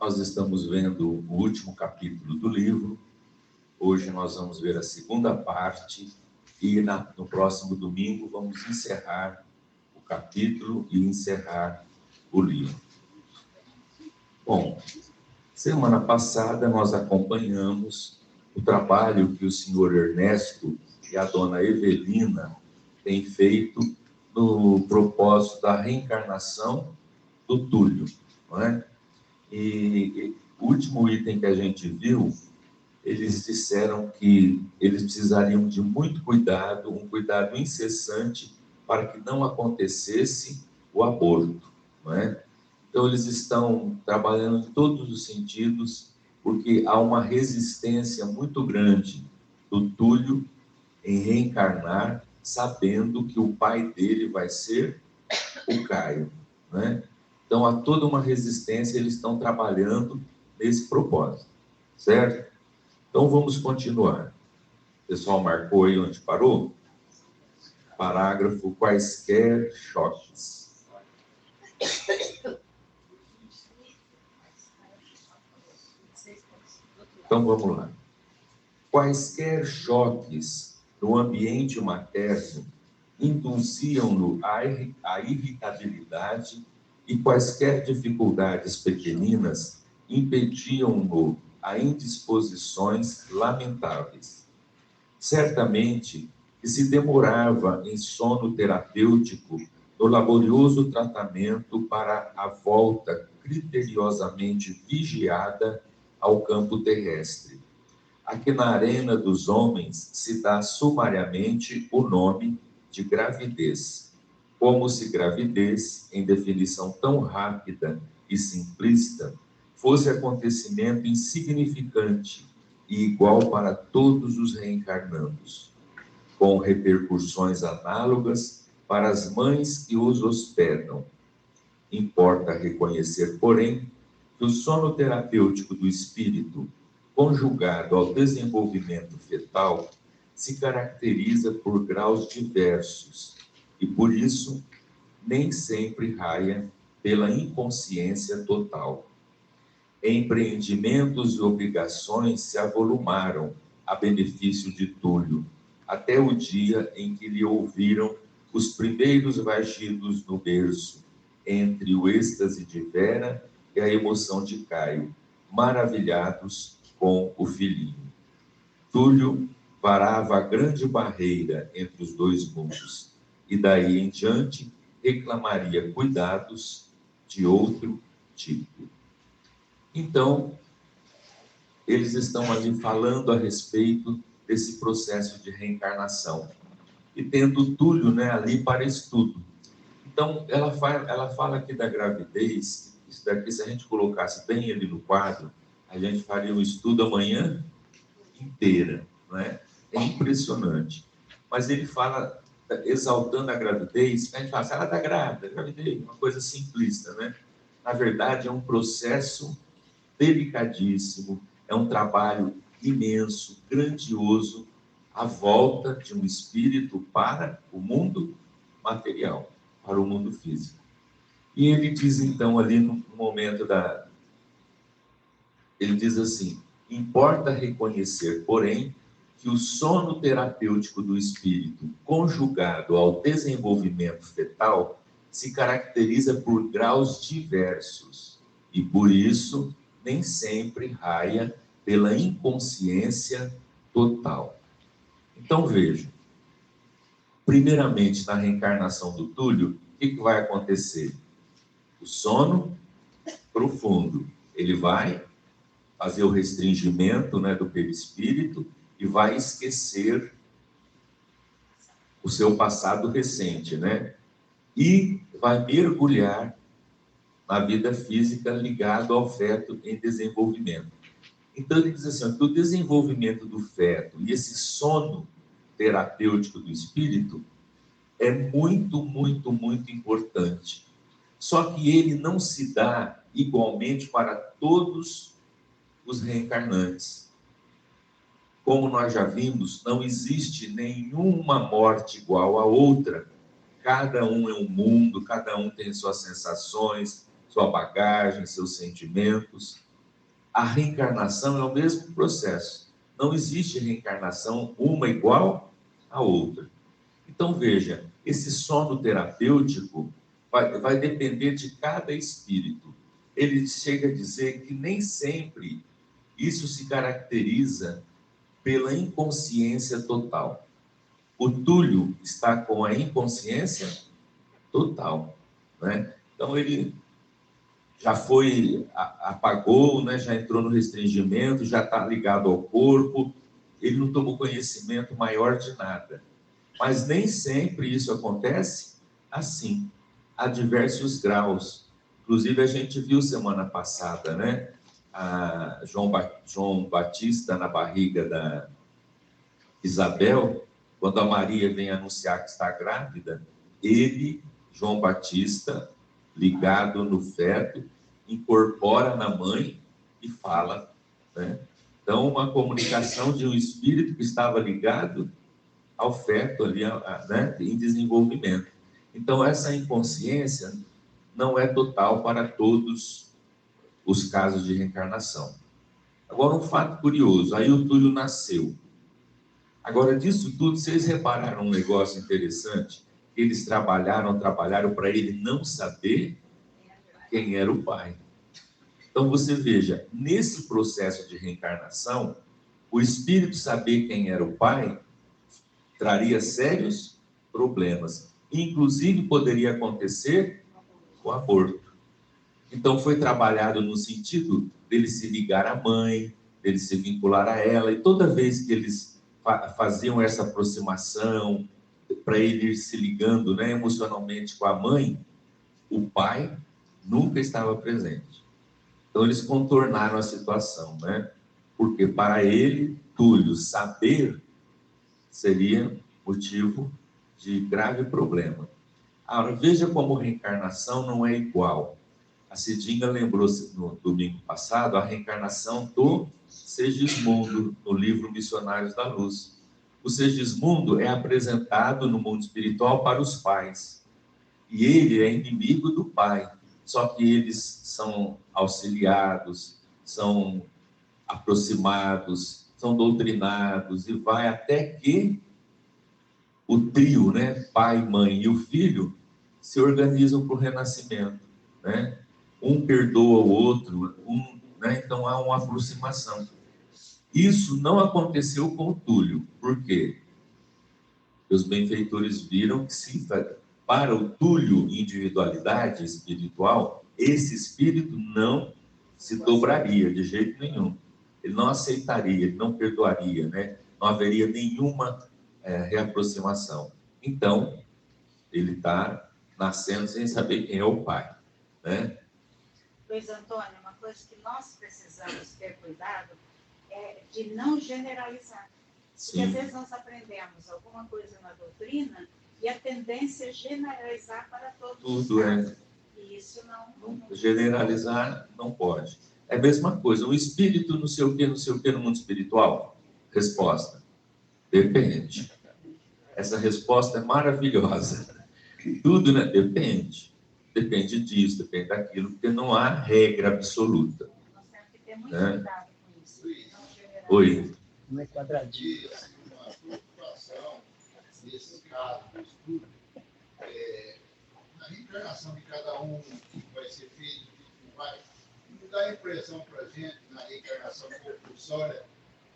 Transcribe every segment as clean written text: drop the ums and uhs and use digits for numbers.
Nós estamos vendo o último capítulo do livro. Hoje nós vamos ver a segunda parte e no próximo domingo vamos encerrar o capítulo e encerrar o livro. Bom, semana passada nós acompanhamos o trabalho que o senhor Ernesto e a dona Evelina têm feito no propósito da reencarnação do Túlio, não é? E o último item que a gente viu, eles disseram que eles precisariam de muito cuidado, um cuidado incessante para que não acontecesse o aborto, não é? Então, eles estão trabalhando em todos os sentidos, porque há uma resistência muito grande do Túlio em reencarnar, sabendo que o pai dele vai ser o Caio, né? Então, há toda uma resistência, eles estão trabalhando nesse propósito, certo? Então, vamos continuar. O pessoal marcou aí onde parou? Parágrafo, quaisquer choques. Então, vamos lá. Quaisquer choques no ambiente materno induziam-no à irritabilidade e quaisquer dificuldades pequeninas impediam-no a indisposições lamentáveis. Certamente que se demorava em sono terapêutico no laborioso tratamento para a volta criteriosamente vigiada ao campo terrestre. Aqui na arena dos homens se dá sumariamente o nome de gravidez, como se gravidez, em definição tão rápida e simplista, fosse acontecimento insignificante e igual para todos os reencarnandos, com repercussões análogas para as mães que os hospedam. Importa reconhecer, porém, que o sono terapêutico do espírito, conjugado ao desenvolvimento fetal, se caracteriza por graus diversos e, por isso, nem sempre raia pela inconsciência total. Empreendimentos e obrigações se avolumaram a benefício de Túlio, até o dia em que lhe ouviram os primeiros vagidos no berço, entre o êxtase de Vera e a emoção de Caio, maravilhados com o filhinho. Túlio varava a grande barreira entre os dois mundos, e daí em diante reclamaria cuidados de outro tipo. Então, eles estão ali falando a respeito desse processo de reencarnação, e tendo Túlio, né, ali para estudo. Então, ela fala aqui da gravidez. Isso daqui, se a gente colocasse bem ele no quadro, a gente faria um estudo amanhã inteira, não é? É impressionante. Mas ele fala, exaltando a gravidez, a gente fala, ela está grávida, gravidez, uma coisa simplista, né? Na verdade, é um processo delicadíssimo, é um trabalho imenso, grandioso, a volta de um espírito para o mundo material, para o mundo físico. E ele diz, então, ali no momento ele diz assim: importa reconhecer, porém, que o sono terapêutico do espírito, conjugado ao desenvolvimento fetal, se caracteriza por graus diversos e, por isso, nem sempre raia pela inconsciência total. Então, veja, primeiramente, na reencarnação do Túlio, o que vai acontecer? O sono profundo, ele vai fazer o restringimento, né, do perispírito e vai esquecer o seu passado recente, né? E vai mergulhar na vida física ligado ao feto em desenvolvimento. Então, ele diz assim, que o desenvolvimento do feto e esse sono terapêutico do espírito é muito, muito, muito importante. Só que ele não se dá igualmente para todos os reencarnantes. Como nós já vimos, não existe nenhuma morte igual a outra. Cada um é um mundo, cada um tem suas sensações, sua bagagem, seus sentimentos. A reencarnação é o mesmo processo. Não existe reencarnação uma igual à outra. Então, veja, esse sono terapêutico vai depender de cada espírito. Ele chega a dizer que nem sempre isso se caracteriza pela inconsciência total. O Túlio está com a inconsciência total, né? Então, ele já apagou, né? Já entrou no restringimento, já está ligado ao corpo, ele não tomou conhecimento maior de nada. Mas nem sempre isso acontece assim, há diversos graus. Inclusive, a gente viu semana passada, né? A João Batista na barriga da Isabel, quando a Maria vem anunciar que está grávida, ele, João Batista, ligado no feto, incorpora na mãe e fala, né? Então, uma comunicação de um espírito que estava ligado ao feto ali, né, em desenvolvimento. Então, essa inconsciência não é total para todos os casos de reencarnação. Agora, um fato curioso, aí o Túlio nasceu. Agora, disso tudo, vocês repararam um negócio interessante? Eles trabalharam para ele não saber quem era o pai. Então, você veja, nesse processo de reencarnação, o espírito saber quem era o pai traria sérios problemas. Inclusive, poderia acontecer o aborto. Então, foi trabalhado no sentido dele se ligar à mãe, dele se vincular a ela, e toda vez que eles faziam essa aproximação, para ele ir se ligando, né, emocionalmente com a mãe, o pai nunca estava presente. Então, eles contornaram a situação, né? Porque para ele, Túlio, saber seria motivo de grave problema. Agora, veja como reencarnação não é igual. A Cidinha lembrou-se no domingo passado a reencarnação do Segismundo, no livro Missionários da Luz. O Segismundo é apresentado no mundo espiritual para os pais. E ele é inimigo do pai. Só que eles são auxiliados, são aproximados, são doutrinados, e vai até que o trio, né, pai, mãe e o filho, se organizam para o renascimento, né? Um perdoa o outro, né? Então há uma aproximação. Isso não aconteceu com o Túlio. Por quê? Os benfeitores viram que para o Túlio, individualidade espiritual, esse espírito não se dobraria de jeito nenhum. Ele não aceitaria, ele não perdoaria, né? Não haveria nenhuma reaproximação. Então, ele está nascendo sem saber quem é o pai, né? Luiz Antônio, uma coisa que nós precisamos ter cuidado é de não generalizar. Porque às vezes nós aprendemos alguma coisa na doutrina e a tendência é generalizar para todos tudo os casos. E isso não... Generalizar não pode. É a mesma coisa, um espírito não sei o que no mundo espiritual? Resposta: depende. Essa resposta é maravilhosa. Tudo, né? Depende. Depende disso, depende daquilo, porque não há regra absoluta. Nós temos que ter muito cuidado com isso. Oi. Não é quadradinho. Uma preocupação nesse caso do estudo, a reencarnação de cada um que vai ser feito, que vai, não dá a impressão para a gente, na reencarnação compulsória,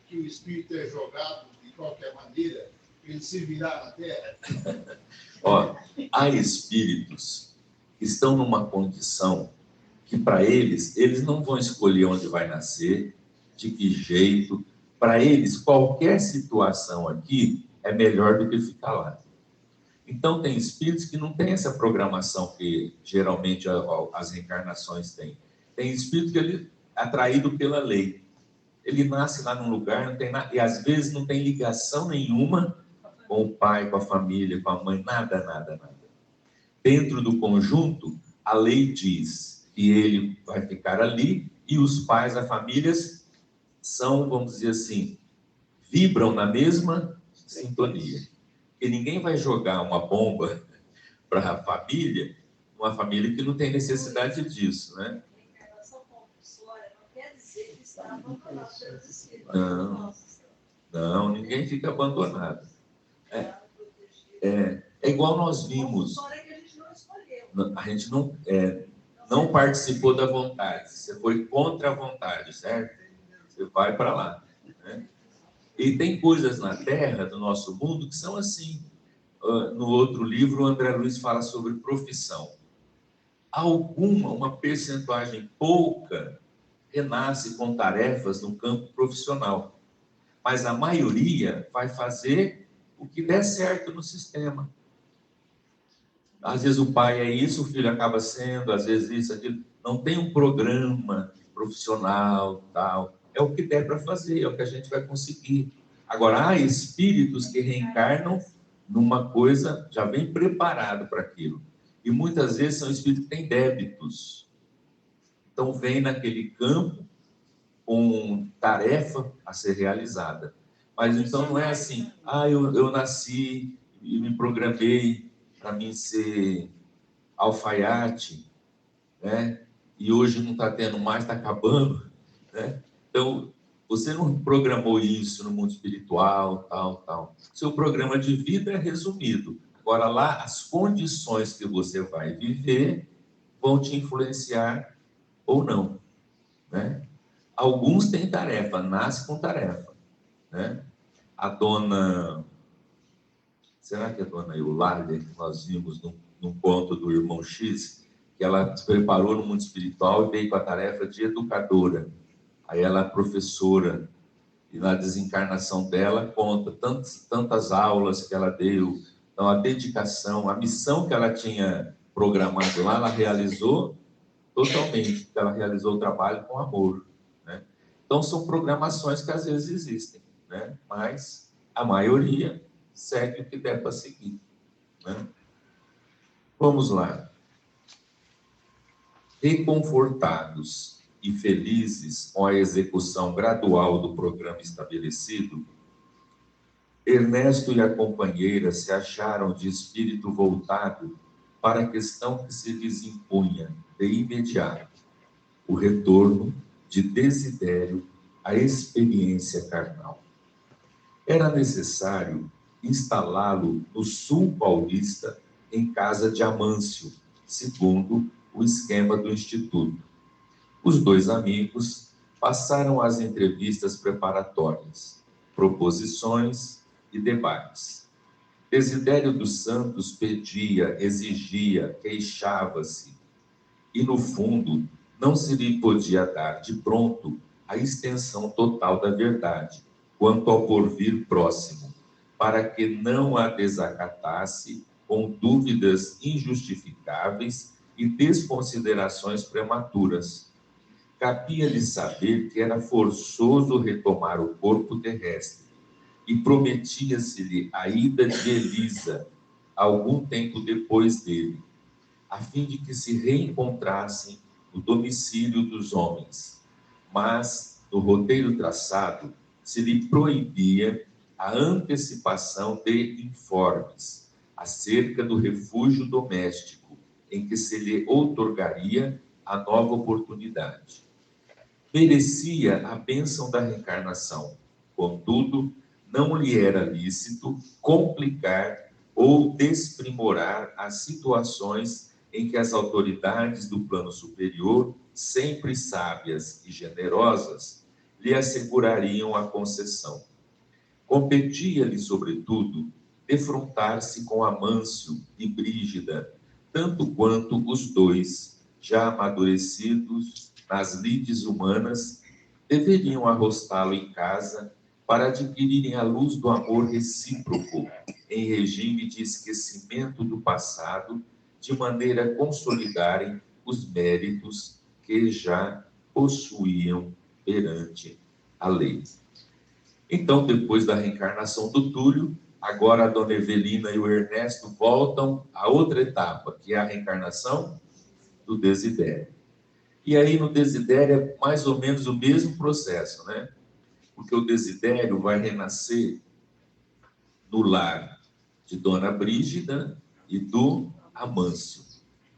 que o espírito é jogado de qualquer maneira, ele se virar na Terra. Ó, há espíritos que estão numa condição que, para eles não vão escolher onde vai nascer, de que jeito. Para eles, qualquer situação aqui é melhor do que ficar lá. Então, tem espíritos que não têm essa programação que geralmente as reencarnações têm. Tem espírito que ele é atraído pela lei. Ele nasce lá num lugar, não tem nada, e às vezes não tem ligação nenhuma com o pai, com a família, com a mãe, nada. Dentro do conjunto, a lei diz que ele vai ficar ali e os pais, a família, são, vamos dizer assim, vibram na mesma sintonia. Porque ninguém vai jogar uma bomba para a família, uma família que não tem necessidade disso, né? A reencarnação compulsória não quer dizer que está abandonado pelos espíritos. Não, ninguém fica abandonado. É igual nós vimos. A gente não participou da vontade. Você foi contra a vontade, certo? Você vai para lá, né? E tem coisas na Terra, do nosso mundo, que são assim. No outro livro, o André Luiz fala sobre profissão. Uma percentuagem pouca, renasce com tarefas no campo profissional. Mas a maioria vai fazer o que der certo no sistema. Às vezes o pai é isso, o filho acaba sendo, às vezes isso, aquilo. Não tem um programa profissional, tal. É o que der para fazer, é o que a gente vai conseguir. Agora, há espíritos que reencarnam numa coisa já bem preparado para aquilo. E muitas vezes são espíritos que têm débitos. Então, vem naquele campo com tarefa a ser realizada. Mas então não é assim, eu nasci e me programei para mim ser alfaiate, né? E hoje não está tendo mais, está acabando, né? Então, você não programou isso no mundo espiritual, tal. Seu programa de vida é resumido. Agora, lá, as condições que você vai viver vão te influenciar ou não, né? Alguns têm tarefa, nascem com tarefa, né? A dona... Será que a dona Eulália, que nós vimos num conto do Irmão X, que ela se preparou no mundo espiritual e veio com a tarefa de educadora. Aí ela é professora, e na desencarnação dela conta tantas aulas que ela deu. Então, a dedicação, a missão que ela tinha programado lá, ela realizou totalmente, porque ela realizou o trabalho com amor, né? Então, são programações que às vezes existem, né? Mas a maioria segue o que der para seguir, né? Vamos lá. Reconfortados e felizes com a execução gradual do programa estabelecido, Ernesto e a companheira se acharam de espírito voltado para a questão que se lhes impunha de imediato, o retorno de Desidério à experiência carnal. Era necessário instalá-lo no sul paulista, em casa de Amâncio, segundo o esquema do Instituto. Os dois amigos passaram as entrevistas preparatórias, proposições e debates. Desidério dos Santos pedia, exigia, queixava-se, e, no fundo, não se lhe podia dar de pronto a extensão total da verdade, quanto ao porvir próximo, para que não a desacatasse com dúvidas injustificáveis e desconsiderações prematuras. Cabia-lhe saber que era forçoso retomar o corpo terrestre, e prometia-se-lhe a ida de Elisa, algum tempo depois dele, a fim de que se reencontrassem no domicílio dos homens. Mas, no roteiro traçado, se lhe proibia a antecipação de informes acerca do refúgio doméstico, em que se lhe outorgaria a nova oportunidade. Merecia a bênção da reencarnação, contudo, não lhe era lícito complicar ou desprimorar as situações em que as autoridades do plano superior, sempre sábias e generosas, lhe assegurariam a concessão. Competia-lhe, sobretudo, defrontar-se com Amâncio e Brígida, tanto quanto os dois, já amadurecidos nas lides humanas, deveriam arrostá-lo em casa para adquirirem a luz do amor recíproco, em regime de esquecimento do passado, de maneira a consolidarem os méritos que já possuíam perante a lei. Então, depois da reencarnação do Túlio, agora a dona Evelina e o Ernesto voltam a outra etapa, que é a reencarnação do Desidério. E aí, no Desidério, é mais ou menos o mesmo processo, né? Porque o Desidério vai renascer no lar de Dona Brígida e do Amâncio.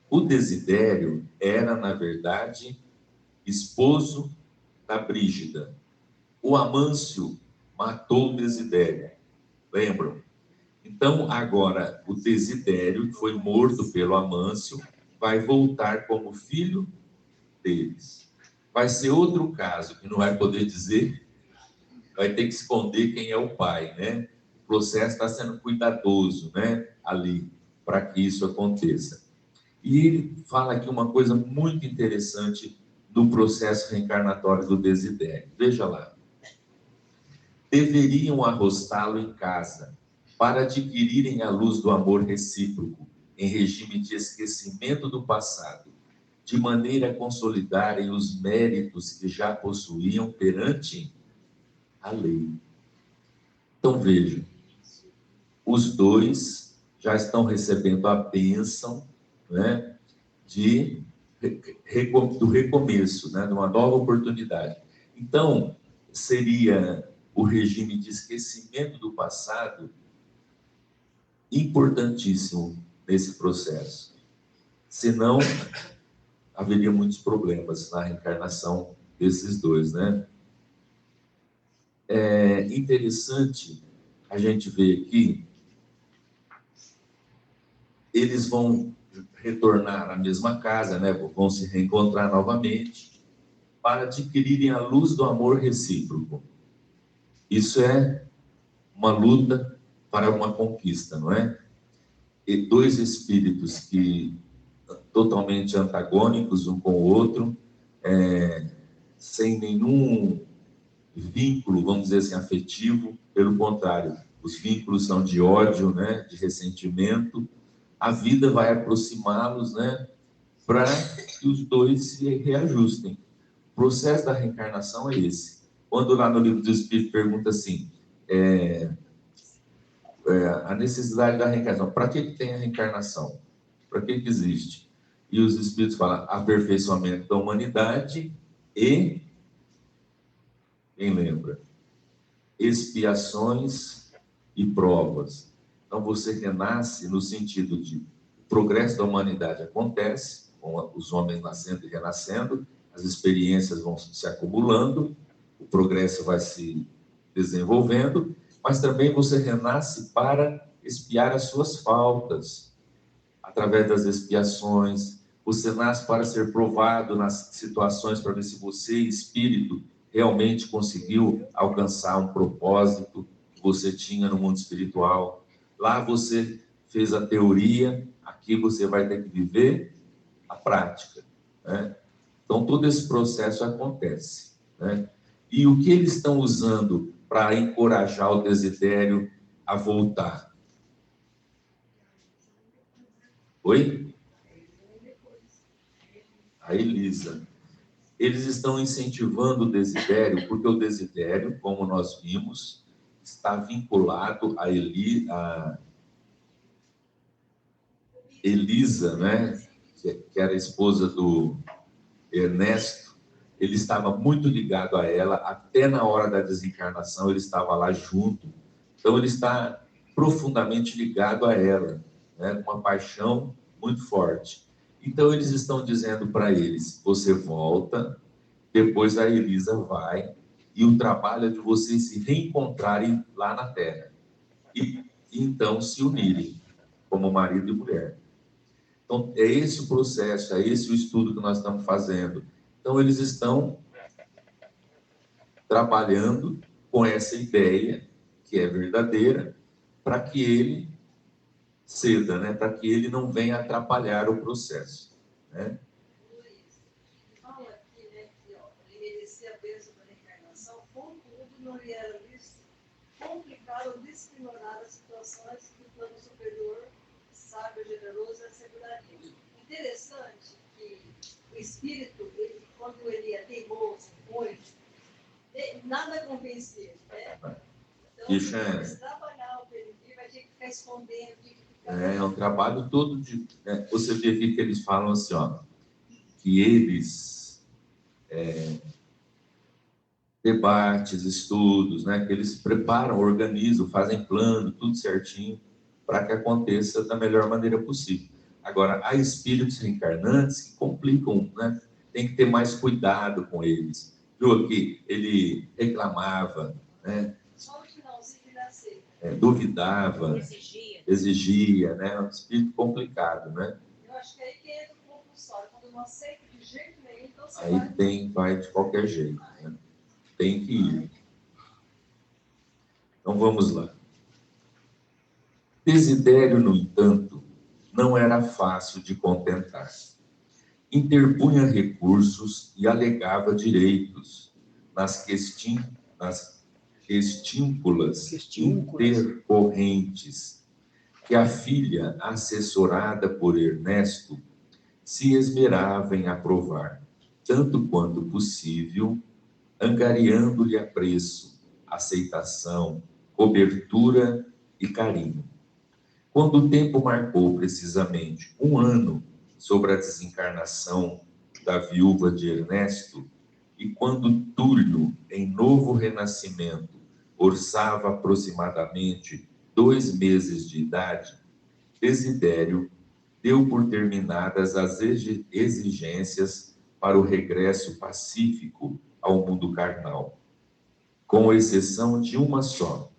O Desidério era, na verdade, esposo da Brígida. O Amâncio matou o Desidério, lembram? Então, agora, o Desidério, que foi morto pelo Amâncio, vai voltar como filho deles. Vai ser outro caso, que não vai poder dizer, vai ter que esconder quem é o pai, né? O processo está sendo cuidadoso, né? Ali, para que isso aconteça. E ele fala aqui uma coisa muito interessante do processo reencarnatório do Desidério. Veja lá. Deveriam arrostá-lo em casa, para adquirirem a luz do amor recíproco, em regime de esquecimento do passado, de maneira a consolidarem os méritos que já possuíam perante a lei. Então, vejam, os dois já estão recebendo a bênção, né, do recomeço, né, de uma nova oportunidade. Então, seria o regime de esquecimento do passado importantíssimo nesse processo. Senão, haveria muitos problemas na reencarnação desses dois, né? É interessante a gente ver que eles vão retornar à mesma casa, né? Vão se reencontrar novamente para adquirirem a luz do amor recíproco. Isso é uma luta para uma conquista, não é? E dois espíritos que totalmente antagônicos um com o outro, sem nenhum vínculo, vamos dizer assim, afetivo, pelo contrário, os vínculos são de ódio, né, de ressentimento. A vida vai aproximá-los, né, para que os dois se reajustem. O processo da reencarnação é esse. Quando lá no livro do Espírito pergunta assim, a necessidade da reencarnação, para que tem a reencarnação? Para que existe? E os Espíritos falam aperfeiçoamento da humanidade e, quem lembra? Expiações e provas. Então, você renasce no sentido de o progresso da humanidade acontece, com os homens nascendo e renascendo, as experiências vão se acumulando, o progresso vai se desenvolvendo, mas também você renasce para expiar as suas faltas, através das expiações. Você nasce para ser provado nas situações, para ver se você, espírito, realmente conseguiu alcançar um propósito que você tinha no mundo espiritual. Lá você fez a teoria, aqui você vai ter que viver a prática, né? Então, todo esse processo acontece, né? E o que eles estão usando para encorajar o Desidério a voltar? Oi? A Elisa. Eles estão incentivando o Desidério, porque o Desidério, como nós vimos, está vinculado a Elisa, né? Que era a esposa do Ernesto. Ele estava muito ligado a ela, até na hora da desencarnação ele estava lá junto. Então ele está profundamente ligado a ela, né? Uma paixão muito forte. Então eles estão dizendo para eles, você volta, depois a Elisa vai, e o trabalho é de vocês se reencontrarem lá na Terra. E então se unirem como marido e mulher. Então é esse o processo, é esse o estudo que nós estamos fazendo. Então eles estão trabalhando com essa ideia, que é verdadeira, para que ele ceda, né? Para que ele não venha atrapalhar o processo, né? Fala aqui, né, que ele merecia a bênção da reencarnação, contudo, não lhe era complicado ou discriminar as situações que o plano superior, sábio, generoso, asseguraria. Interessante que o espírito, quando ele é teimoso, muito, nada convencia, né? Então, Isso se trabalhar o perigo, vai ter que ficar escondendo, tem que ficar... É um trabalho todo de... Você vê aqui que eles falam assim, ó, que eles... debates, estudos, né? Que eles preparam, organizam, fazem plano, tudo certinho, para que aconteça da melhor maneira possível. Agora, há espíritos reencarnantes que complicam, né? Tem que ter mais cuidado com eles. viu aqui? Ele reclamava, né? Só no finalzinho ele aceita. Duvidava, Exigia. exigia, né? Um espírito complicado, né? Eu acho que é aí que entra o compulsório. Quando não aceita de jeito nenhum, então você Aí vai de qualquer jeito, né? Tem que ir. Então vamos lá. Desidério, no entanto, não era fácil de contentar. Interpunha recursos e alegava direitos nas questínculas intercorrentes, que a filha, assessorada por Ernesto, se esmerava em aprovar, tanto quanto possível, angariando-lhe apreço, aceitação, cobertura e carinho. Quando o tempo marcou precisamente 1 ano sobre a desencarnação da viúva de Ernesto, e quando Túlio, em novo renascimento, orçava aproximadamente 2 meses de idade, Desidério deu por terminadas as exigências para o regresso pacífico ao mundo carnal, com exceção de uma só.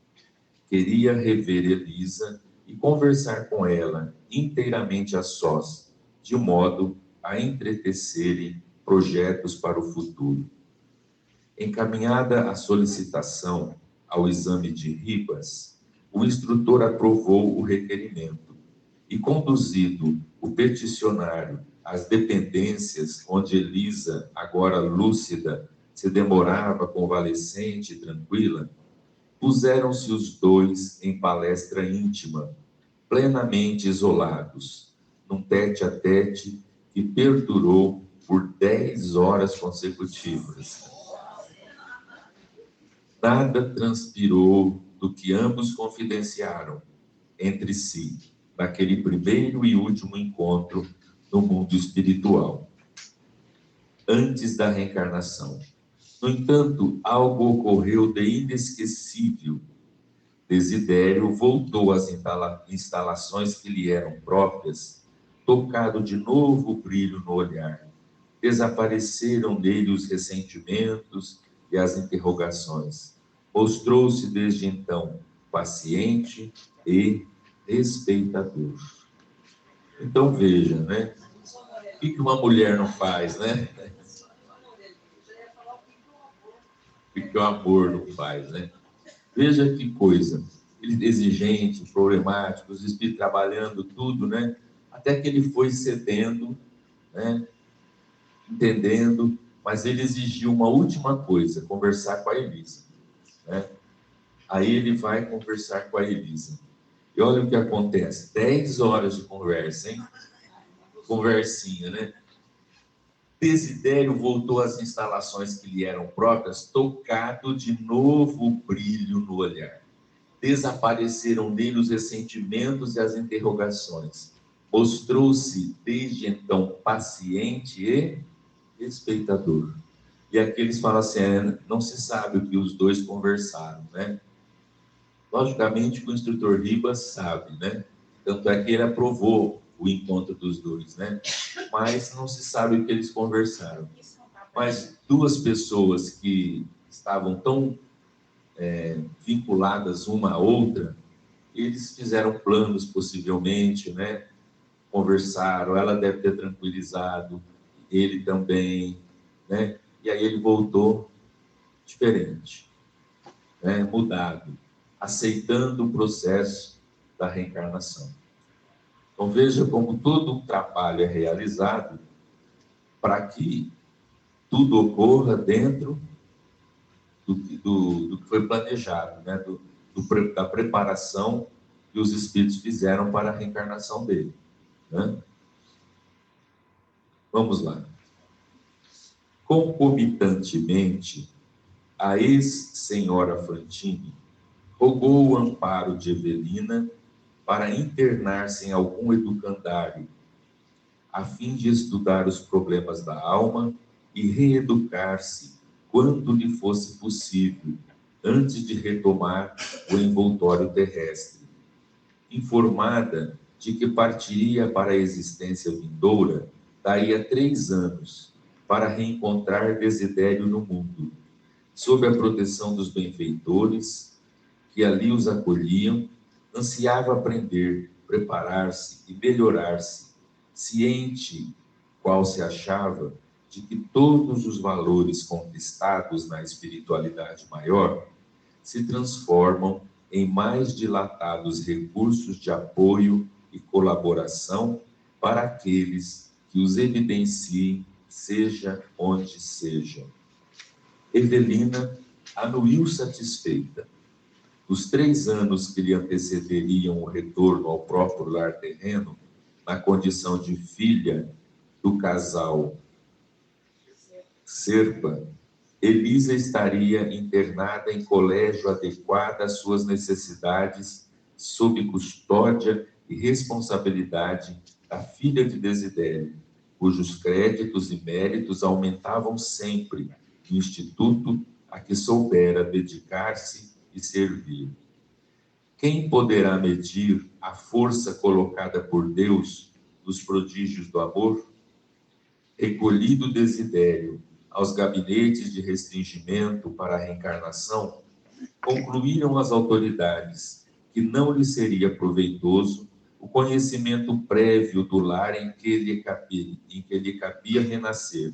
Queria rever Elisa e conversar com ela inteiramente a sós, de modo a entretecerem projetos para o futuro. Encaminhada a solicitação ao exame de Ribas, o instrutor aprovou o requerimento e, conduzido o peticionário às dependências onde Elisa, agora lúcida, se demorava convalescente e tranquila, puseram-se os dois em palestra íntima, plenamente isolados, num tete-a-tete que perdurou por 10 horas consecutivas. Nada transpirou do que ambos confidenciaram entre si, naquele primeiro e último encontro no mundo espiritual, antes da reencarnação. No entanto, algo ocorreu de inesquecível. Desidério voltou às instalações que lhe eram próprias, tocado de novo brilho no olhar. Desapareceram nele os ressentimentos e as interrogações. Mostrou-se desde então paciente e respeitador. Então veja, né? O que uma mulher não faz, né? O que o amor não faz, né? Veja que coisa. Ele exigente, problemático, os espíritos trabalhando tudo, né? Até que ele foi cedendo, né? Entendendo, mas ele exigiu uma última coisa, conversar com a Elisa, né? Aí ele vai conversar com a Elisa. E olha o que acontece, 10 horas de conversa, hein? Conversinha, né? Desidério voltou às instalações que lhe eram próprias, tocado de novo brilho no olhar. Desapareceram nele os ressentimentos e as interrogações. Mostrou-se desde então paciente e respeitador. E aqui eles falam assim, não se sabe o que os dois conversaram, né? Logicamente que o instrutor Ribas sabe, né? Tanto é que ele aprovou o encontro dos dois, né? Mas não se sabe o que eles conversaram. Mas duas pessoas que estavam tão vinculadas uma à outra, eles fizeram planos possivelmente, né? Conversaram, ela deve ter tranquilizado, ele também, né? E aí ele voltou diferente, né? Mudado, aceitando o processo da reencarnação. Então veja como todo o trabalho é realizado para que tudo ocorra dentro do que foi planejado, né? Da preparação que os espíritos fizeram para a reencarnação dele, né? Vamos lá. Concomitantemente, a ex-senhora Fantini rogou o amparo de Evelina para internar-se em algum educandário, a fim de estudar os problemas da alma e reeducar-se quando lhe fosse possível, antes de retomar o envoltório terrestre. Informada de que partiria para a existência vindoura daí a 3 anos, para reencontrar Desidério no mundo, sob a proteção dos benfeitores que ali os acolhiam. Ansiava aprender, preparar-se e melhorar-se, ciente, qual se achava, de que todos os valores conquistados na espiritualidade maior se transformam em mais dilatados recursos de apoio e colaboração para aqueles que os evidenciem, seja onde seja. Evelina anuiu satisfeita. Os 3 anos que lhe antecederiam o retorno ao próprio lar terreno, na condição de filha do casal Serpa, Elisa estaria internada em colégio adequado às suas necessidades, sob custódia e responsabilidade da filha de Desidério, cujos créditos e méritos aumentavam sempre no instituto a que soubera dedicar-se e servir. Quem poderá medir a força colocada por Deus nos prodígios do amor? Recolhido Desidério aos gabinetes de restringimento para a reencarnação, concluíram as autoridades que não lhe seria proveitoso o conhecimento prévio do lar em que lhe cabia renascer,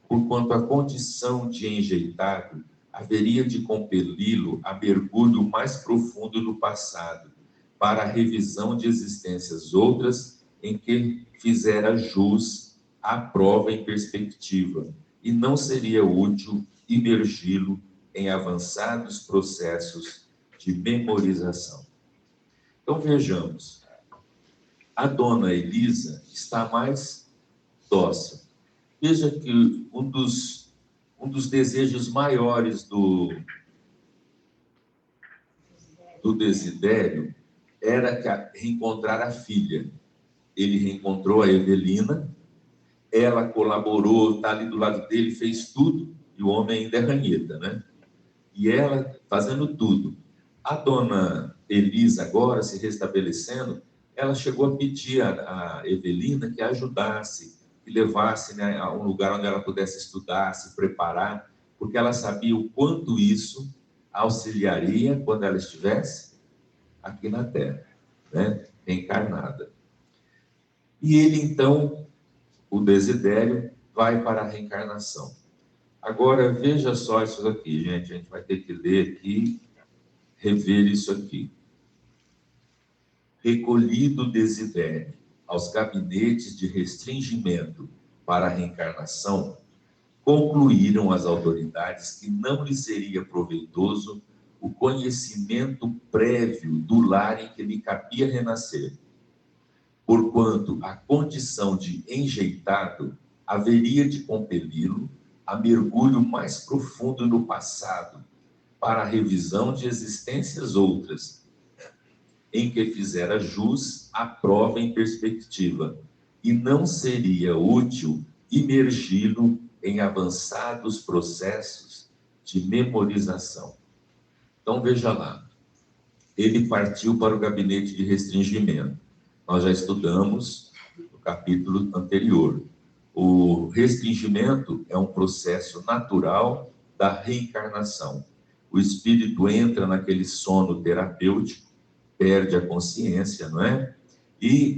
porquanto a condição de enjeitado haveria de compeli-lo a mergulho mais profundo no passado, para a revisão de existências outras em que fizera jus à prova em perspectiva, e não seria útil imergi-lo em avançados processos de memorização. Então, vejamos. A dona Elisa está mais dócil. Veja que um dos desejos maiores do Desidério era reencontrar a filha. Ele reencontrou a Evelina, ela colaborou, está ali do lado dele, fez tudo, e o homem ainda é ranheta, né? E ela fazendo tudo. A dona Elisa, agora se restabelecendo, ela chegou a pedir a Evelina que a ajudasse, que levasse, né, a um lugar onde ela pudesse estudar, se preparar, porque ela sabia o quanto isso auxiliaria quando ela estivesse aqui na Terra, né, encarnada. E ele, então, o Desidério, vai para a reencarnação. Agora, veja só isso aqui, gente. A gente vai ter que ler aqui, rever isso aqui. Recolhido Desidério aos gabinetes de restringimento para a reencarnação, concluíram as autoridades que não lhe seria proveitoso o conhecimento prévio do lar em que lhe cabia renascer, porquanto a condição de enjeitado haveria de compeli-lo a mergulho mais profundo no passado, para a revisão de existências outras, em que fizera jus à prova em perspectiva, e não seria útil imergi-lo em avançados processos de memorização. Então, veja lá, ele partiu para o gabinete de restringimento. Nós já estudamos no capítulo anterior. O restringimento é um processo natural da reencarnação. O espírito entra naquele sono terapêutico, perde a consciência, não é? E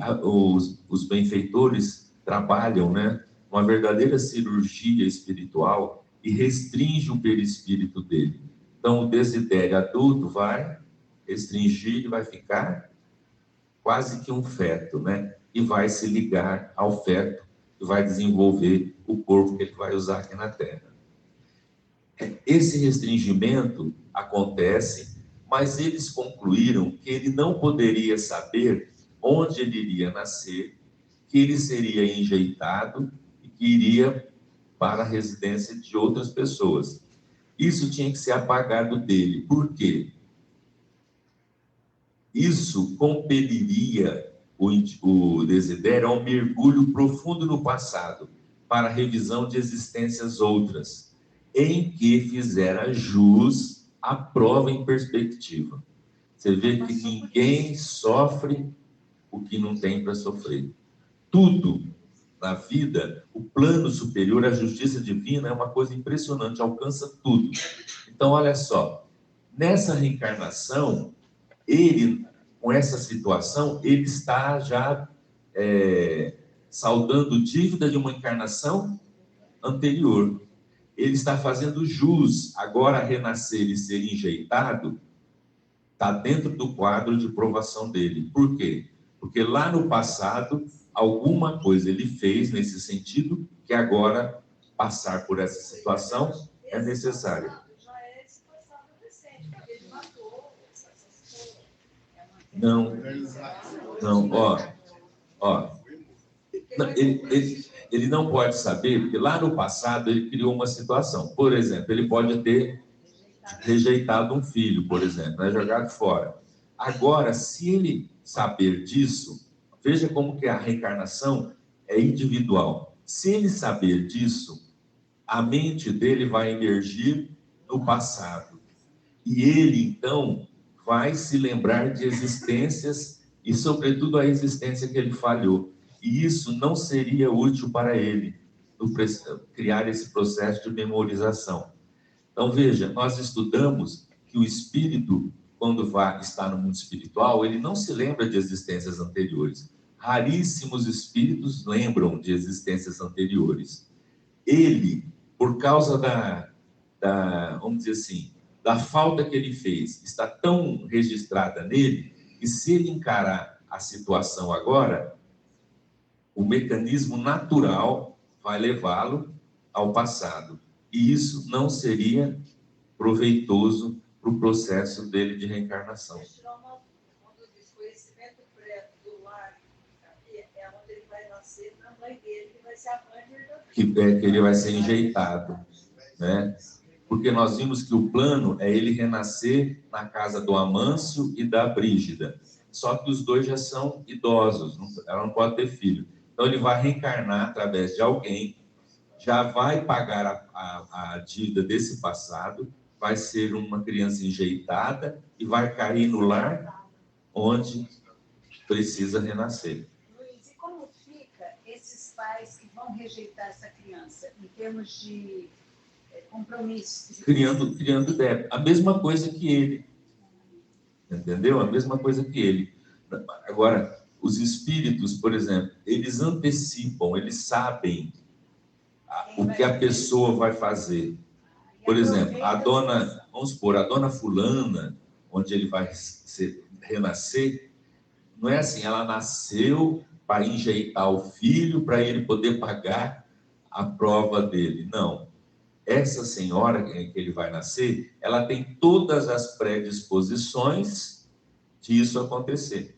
os benfeitores trabalham, né, uma verdadeira cirurgia espiritual e restringe o perispírito dele. Então, o Desidério adulto vai restringir e vai ficar quase que um feto, né? E vai se ligar ao feto e vai desenvolver o corpo que ele vai usar aqui na Terra. Esse restringimento acontece, mas eles concluíram que ele não poderia saber onde ele iria nascer, que ele seria enjeitado e que iria para a residência de outras pessoas. Isso tinha que ser apagado dele. Por quê? Isso compeliria o Desidério a um mergulho profundo no passado, para a revisão de existências outras, em que fizera jus à prova em perspectiva. Você vê que ninguém sofre o que não tem para sofrer. Tudo na vida, o plano superior, a justiça divina é uma coisa impressionante, alcança tudo. Então, olha só, nessa reencarnação, ele, com essa situação, ele está já saldando dívida de uma encarnação anterior. Ele está fazendo jus, agora renascer e ser enjeitado, está dentro do quadro de provação dele. Por quê? Porque lá no passado, alguma coisa ele fez nesse sentido, que agora passar por essa situação é necessário. Já é esse passado recente, porque ele matou, Não, ele não pode saber, porque lá no passado ele criou uma situação. Por exemplo, ele pode ter rejeitado um filho, por exemplo, né, jogado fora. Agora, se ele saber disso, veja como que a reencarnação é individual. Se ele saber disso, a mente dele vai emergir no passado. E ele, então, vai se lembrar de existências e, sobretudo, a existência que ele falhou. E isso não seria útil para ele, criar esse processo de memorização. Então, veja, nós estudamos que o espírito, quando está no mundo espiritual, ele não se lembra de existências anteriores. Raríssimos espíritos lembram de existências anteriores. Ele, por causa vamos dizer assim, da falta que ele fez, está tão registrada nele, que se ele encarar a situação agora, o mecanismo natural vai levá-lo ao passado. E isso não seria proveitoso para o processo dele de reencarnação. Quando diz conhecimento prévio do lar, é onde ele vai nascer na mãe dele, que vai ser a mãe verdadeira. Que ele vai ser enjeitado, né? Porque nós vimos que o plano é ele renascer na casa do Amâncio e da Brígida. Só que os dois já são idosos, ela não pode ter filho. Então ele vai reencarnar através de alguém, já vai pagar a dívida desse passado, vai ser uma criança enjeitada e vai cair no lar onde precisa renascer. Luiz, e como fica esses pais que vão rejeitar essa criança em termos de compromisso? Criando débito. A mesma coisa que ele. Entendeu? A mesma coisa que ele. Agora, os espíritos, por exemplo, eles antecipam, eles sabem o que a pessoa vai fazer. Por exemplo, vamos supor, a dona fulana, onde ele vai renascer, não é assim, ela nasceu para enjeitar o filho, para ele poder pagar a prova dele. Não. Essa senhora em que ele vai nascer, ela tem todas as predisposições de isso acontecer.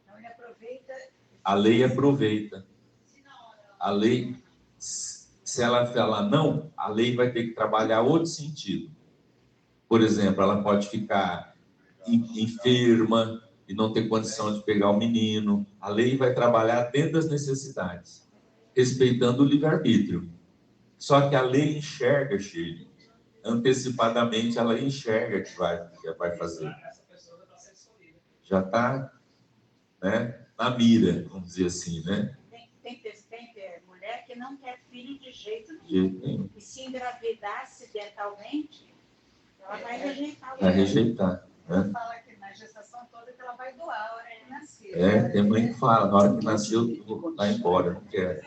Então, ele aproveita. A lei aproveita. A lei, se ela falar não, a lei vai ter que trabalhar outro sentido. Por exemplo, ela pode ficar enferma e não ter condição de pegar o menino. A lei vai trabalhar dentro das necessidades, respeitando o livre-arbítrio. Só que a lei enxerga, Shirley, antecipadamente ela enxerga que vai fazer. Já está, né, na mira, vamos dizer assim, né? Tem mulher que não quer filho de jeito nenhum. Nenhum. E se engravidar acidentalmente, ela vai rejeitar. Vai rejeitar. Ela fala que na gestação toda que ela vai doar a hora que nascer. Tem mãe que fala, na hora que nasceu, vai embora, não quer.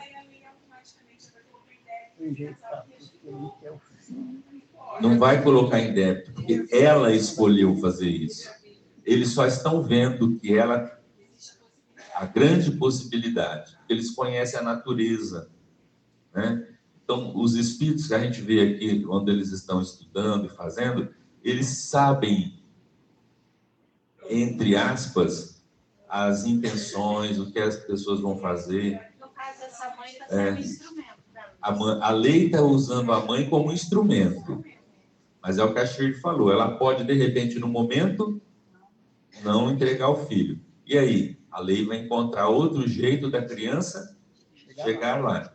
Não vai colocar em débito, porque ela escolheu fazer isso. Eles só estão vendo que a grande possibilidade, eles conhecem a natureza, né? Então, os espíritos que a gente vê aqui, onde eles estão estudando e fazendo, eles sabem, entre aspas, as intenções, o que as pessoas vão fazer. No caso, essa mãe está sendo instrumento. A lei está usando a mãe como instrumento. Mas é o que a Shirley falou, ela pode, de repente, no momento, não entregar o filho. E aí? A lei vai encontrar outro jeito da criança chegar lá.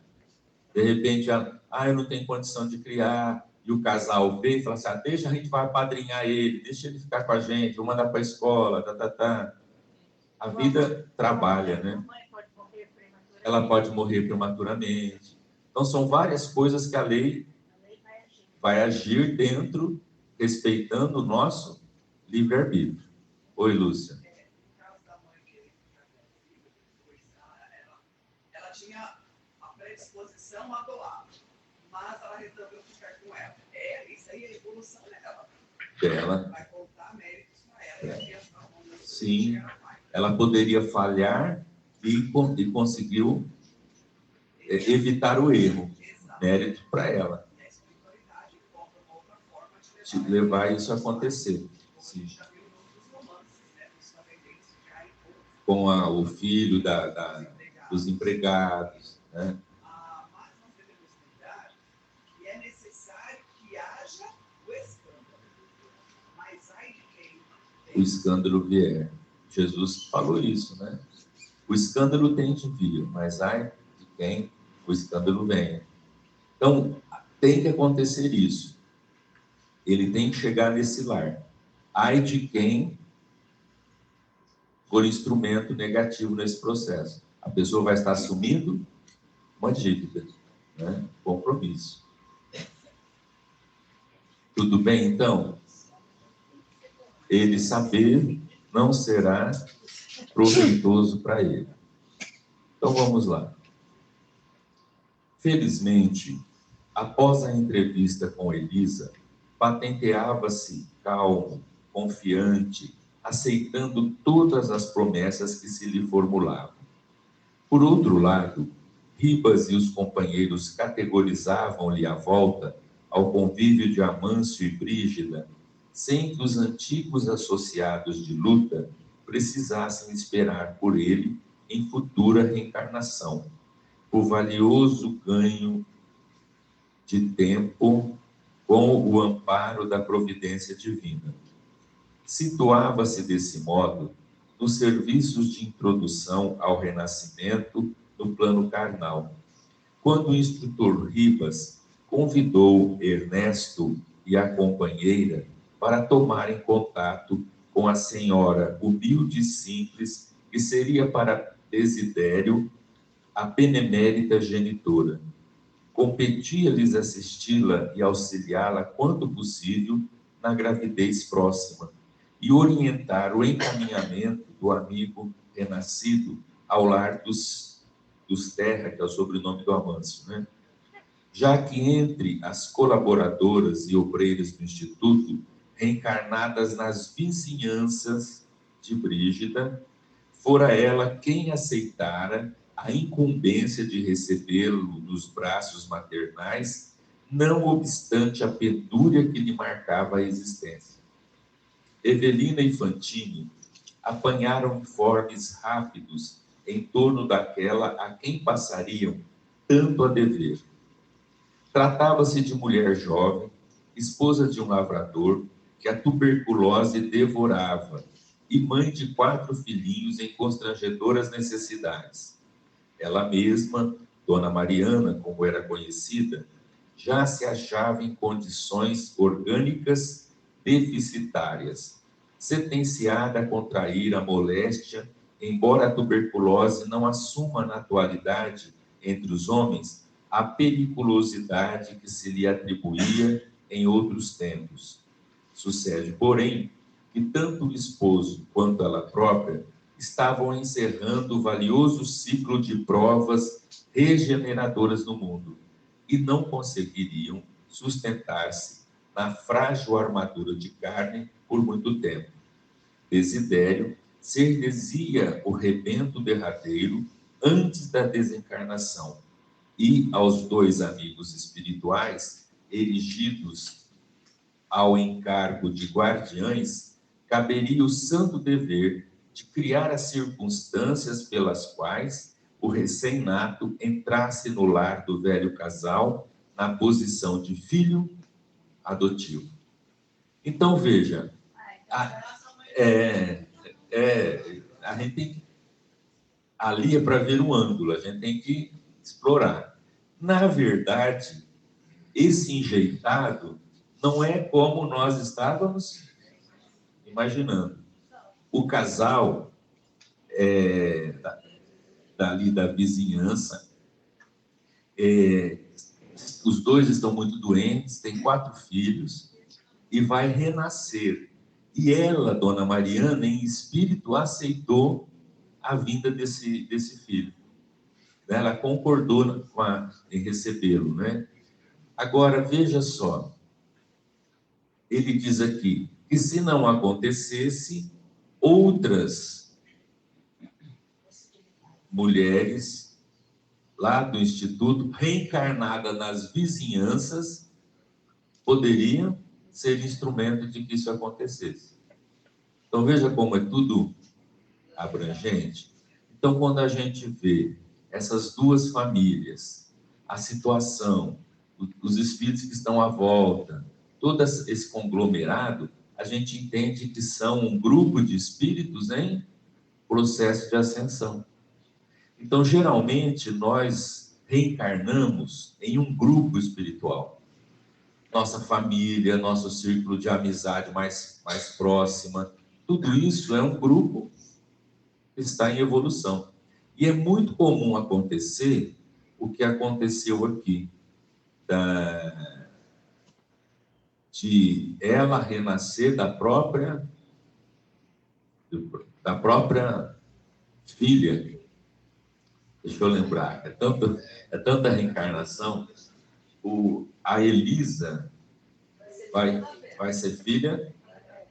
De repente, eu não tenho condição de criar, e o casal vê e fala assim, deixa, a gente vai apadrinhar ele, deixa ele ficar com a gente, vou mandar para a escola, A vida trabalha, né? A mãe pode morrer prematuramente. ela pode morrer prematuramente. Então, são várias coisas que a lei vai agir dentro, respeitando o nosso livre-arbítrio. Oi, Lúcia. No caso da mãe que ela tinha a predisposição a doar, mas ela resolveu ficar com ela. Isso aí é a evolução dela. Vai contar méritos para ela. Sim, ela poderia falhar e conseguiu evitar o erro. Mérito para ela. De levar isso a acontecer. Sim. Com o filho dos empregados, né? Mas nós devemos lembrar que é necessário que haja o escândalo. Mas ai de quem o escândalo vier. Jesus falou isso, né? O escândalo tem de vir, mas ai de quem o escândalo venha. Então, tem que acontecer isso. Ele tem que chegar nesse lar. Ai de quem for instrumento negativo nesse processo. A pessoa vai estar assumindo uma dívida, né? Compromisso. Tudo bem, então? Ele saber não será proveitoso para ele. Então, vamos lá. Felizmente, após a entrevista com Elisa, patenteava-se calmo, confiante, aceitando todas as promessas que se lhe formulavam. Por outro lado, Ribas e os companheiros categorizavam-lhe a volta ao convívio de Amâncio e Brígida, sem que os antigos associados de luta precisassem esperar por ele em futura reencarnação, o valioso ganho de tempo com o amparo da providência divina. Situava-se desse modo nos serviços de introdução ao renascimento no plano carnal, quando o instrutor Ribas convidou Ernesto e a companheira para tomarem contato com a senhora humilde e simples, que seria para Desidério a benemérita genitora. Competia-lhes assisti-la e auxiliá-la quanto possível na gravidez próxima e orientar o encaminhamento do amigo renascido ao lar dos Terra, que é o sobrenome do Amâncio, né? Já que entre as colaboradoras e obreiras do Instituto, reencarnadas nas vizinhanças de Brígida, fora ela quem aceitara a incumbência de recebê-lo nos braços maternais, não obstante a pendúria que lhe marcava a existência. Evelina e Fantine apanharam informes rápidos em torno daquela a quem passariam tanto a dever. Tratava-se de mulher jovem, esposa de um lavrador, que a tuberculose devorava, e mãe de 4 filhinhos em constrangedoras necessidades. Ela mesma, Dona Mariana, como era conhecida, já se achava em condições orgânicas deficitárias, sentenciada a contrair a moléstia, embora a tuberculose não assuma na atualidade, entre os homens, a periculosidade que se lhe atribuía em outros tempos. Sucede, porém, que tanto o esposo quanto ela própria estavam encerrando o valioso ciclo de provas regeneradoras no mundo e não conseguiriam sustentar-se na frágil armadura de carne por muito tempo. Desidério ser-lhes-ia o rebento derradeiro antes da desencarnação, e aos 2 amigos espirituais, erigidos ao encargo de guardiães, caberia o santo dever de criar as circunstâncias pelas quais o recém-nato entrasse no lar do velho casal na posição de filho adotivo. Então, veja, a gente tem que, ali é para ver o ângulo, a gente tem que explorar. Na verdade, esse enjeitado não é como nós estávamos imaginando. O casal dali da vizinhança. Os dois estão muito doentes, têm 4 filhos, e vai renascer. E ela, Dona Mariana, em espírito, aceitou a vinda desse filho. Ela concordou em recebê-lo, né? Agora, veja só. Ele diz aqui que se não acontecesse, outras mulheres lá do Instituto, reencarnadas nas vizinhanças, poderiam ser instrumento de que isso acontecesse. Então, veja como é tudo abrangente. Então, quando a gente vê essas 2 famílias, a situação, os espíritos que estão à volta, todo esse conglomerado, a gente entende que são um grupo de espíritos em processo de ascensão. Então, geralmente, nós reencarnamos em um grupo espiritual. Nossa família, nosso círculo de amizade mais próxima, tudo isso é um grupo que está em evolução. E é muito comum acontecer o que aconteceu aqui, de ela renascer da própria filha. Deixa eu lembrar, é tanta reencarnação. A Elisa vai ser filha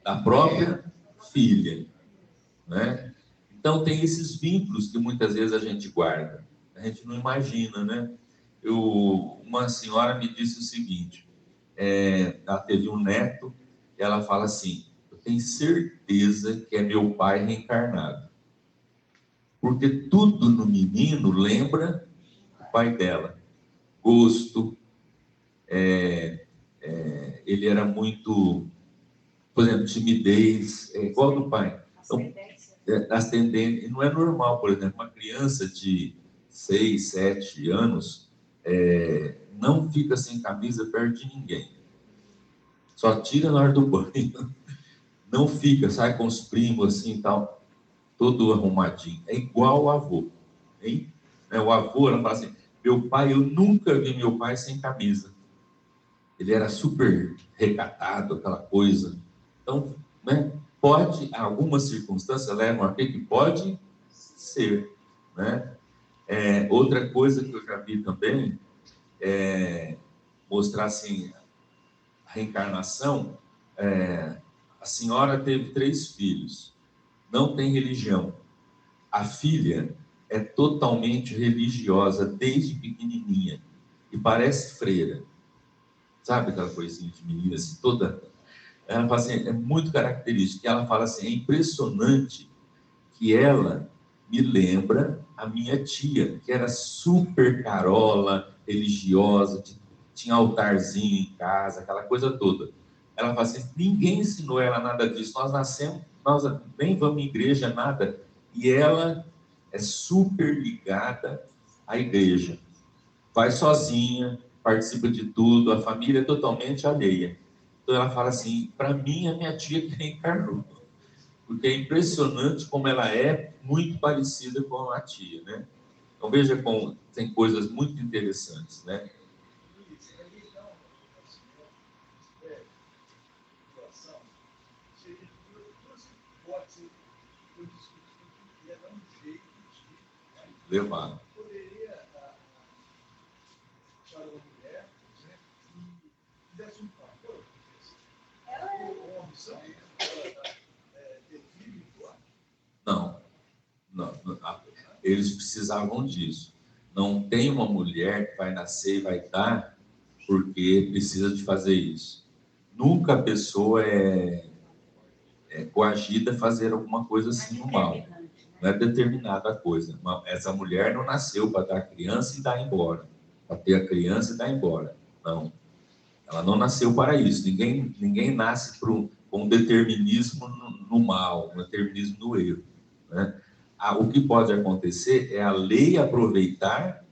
da própria filha, né? Então, tem esses vínculos que muitas vezes a gente guarda, a gente não imagina, né? Uma senhora me disse o seguinte, ela teve um neto, e ela fala assim, eu tenho certeza que é meu pai reencarnado, porque tudo no menino lembra o pai dela. Gosto, ele era muito, por exemplo, timidez, igual do pai. Então, as tendências, não é normal, por exemplo, uma criança de 6, 7 anos não fica sem camisa perto de ninguém. Só tira na hora do banho. Não fica, sai com os primos assim e tal, todo arrumadinho. É igual o avô. Hein? O avô, ela fala assim, meu pai, eu nunca vi meu pai sem camisa. Ele era super recatado, aquela coisa. Então, né? Pode, algumas circunstâncias levam a que pode ser, né? Outra coisa que eu já vi também é mostrar assim a reencarnação. A senhora teve 3 filhos, não tem religião. A filha é totalmente religiosa desde pequenininha e parece freira, sabe aquela coisinha de menina assim toda. Ela fala assim, é muito característico. Ela fala assim, é impressionante que ela me lembra a minha tia, que era super carola, religiosa, tinha altarzinho em casa, aquela coisa toda. Ela fala assim, ninguém ensinou ela nada disso. Nós nascemos, nós nem vamos em igreja, nada. E ela é super ligada à igreja. Vai sozinha, participa de tudo, a família é totalmente alheia. Então ela fala assim, para mim, a minha tia que reencarnou. Porque é impressionante como ela é muito parecida com a tia, né? Então veja como tem coisas muito interessantes, né? Levar. Não, eles precisavam disso. Não tem uma mulher que vai nascer e vai dar porque precisa de fazer isso. Nunca a pessoa é coagida a fazer alguma coisa assim no mal. Não é determinada a coisa. Essa mulher não nasceu para dar a criança e dar embora, para ter a criança e dar embora. Não. Ela não nasceu para isso. Ninguém nasce com um determinismo no mal, um determinismo no erro, né? O que pode acontecer é a lei aproveitar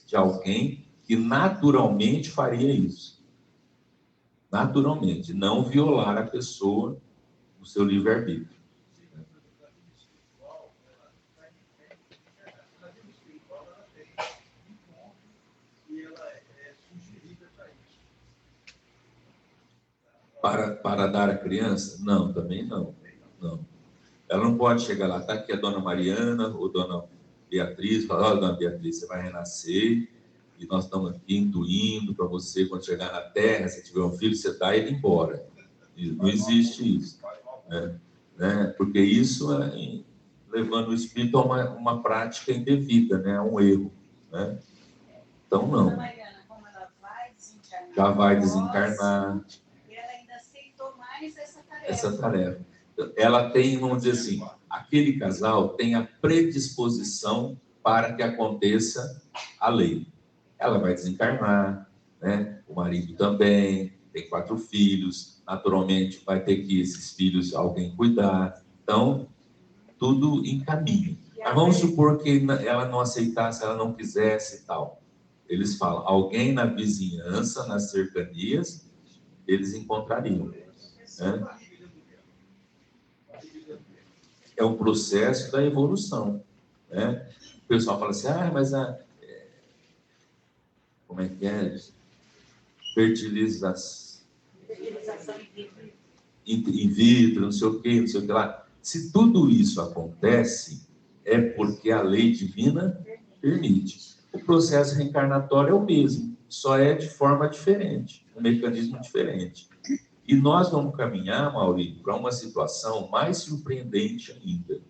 de alguém que naturalmente faria isso. Naturalmente, não violar a pessoa no seu livre-arbítrio. para dar à criança? Não, também não. Não. Ela não pode chegar lá, tá aqui a dona Mariana ou dona Beatriz, falar, dona Beatriz, você vai renascer e nós estamos aqui intuindo para você, quando chegar na terra, se tiver um filho, você dá ele embora. Não existe isso. Né? Porque isso é levando o espírito a uma prática indevida, né? A um erro. Né? Então, não. Dona Mariana, como ela vai desencarnar, já vai desencarnar. E ela ainda aceitou mais essa tarefa. Essa tarefa. Ela tem, vamos dizer assim, aquele casal tem a predisposição para que aconteça a lei. Ela vai desencarnar, né? O marido também, tem 4 filhos, naturalmente vai ter que esses filhos alguém cuidar. Então, tudo em caminho. Mas vamos supor que ela não aceitasse, ela não quisesse e tal. Eles falam, alguém na vizinhança, nas cercanias, eles encontrariam. Né? É um processo da evolução. Né? O pessoal fala assim, mas como é que é? Fertilização in vitro, não sei o que lá. Se tudo isso acontece, é porque a lei divina permite. O processo reencarnatório é o mesmo, só é de forma diferente, um mecanismo diferente. E nós vamos caminhar, Maurício, para uma situação mais surpreendente ainda.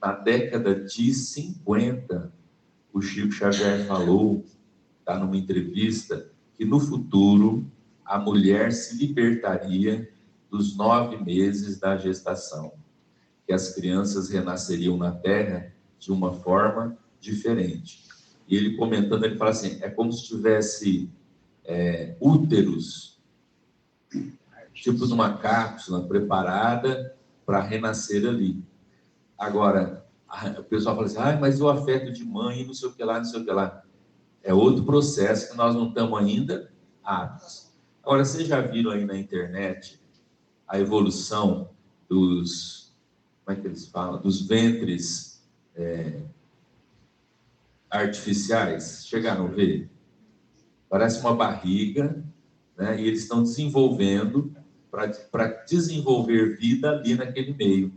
Na década de 50, o Chico Xavier falou, está numa entrevista, que no futuro a mulher se libertaria dos 9 meses da gestação, que as crianças renasceriam na Terra de uma forma diferente. E ele comentando, ele fala assim, é como se tivesse úteros, tipo de uma cápsula preparada para renascer ali. Agora, o pessoal fala assim, mas o afeto de mãe, não sei o que lá, não sei o que lá. É outro processo que nós não estamos ainda aptos. Agora, vocês já viram aí na internet a evolução dos, como é que eles falam? Dos ventres artificiais? Chegaram a ver? Parece uma barriga, né? E eles estão desenvolvendo para desenvolver vida ali naquele meio.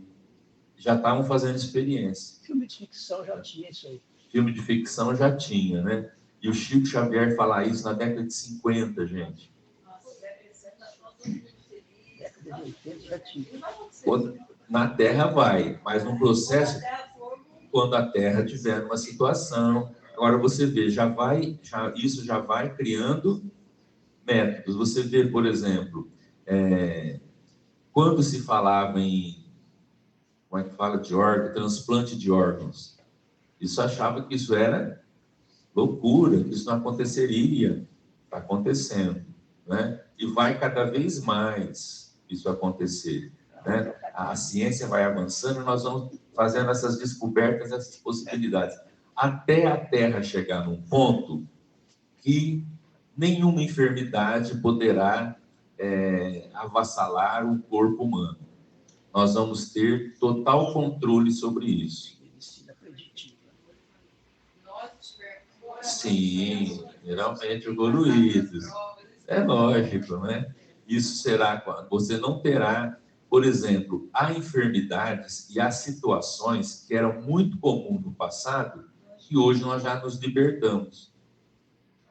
Já estavam fazendo experiência. Filme de ficção já tinha isso aí. Filme de ficção já tinha, né? E o Chico Xavier falar isso na década de 50, gente. Década de 80 já tinha. Na Terra vai, mas no processo, quando a Terra tiver uma situação. Agora você vê, isso já vai criando métodos. Você vê, por exemplo, quando se falava em, como é que fala, de órgão, transplante de órgãos, isso achava que isso era loucura, que isso não aconteceria. Está acontecendo, né? E vai cada vez mais isso acontecer, né? A ciência vai avançando, nós vamos fazendo essas descobertas, essas possibilidades, até a Terra chegar num ponto que nenhuma enfermidade poderá avassalar o corpo humano. Nós vamos ter total controle sobre isso. Sim, geralmente evoluídos. É lógico, né? Isso será quando você não terá, por exemplo, há enfermidades e há situações que eram muito comuns no passado que hoje nós já nos libertamos.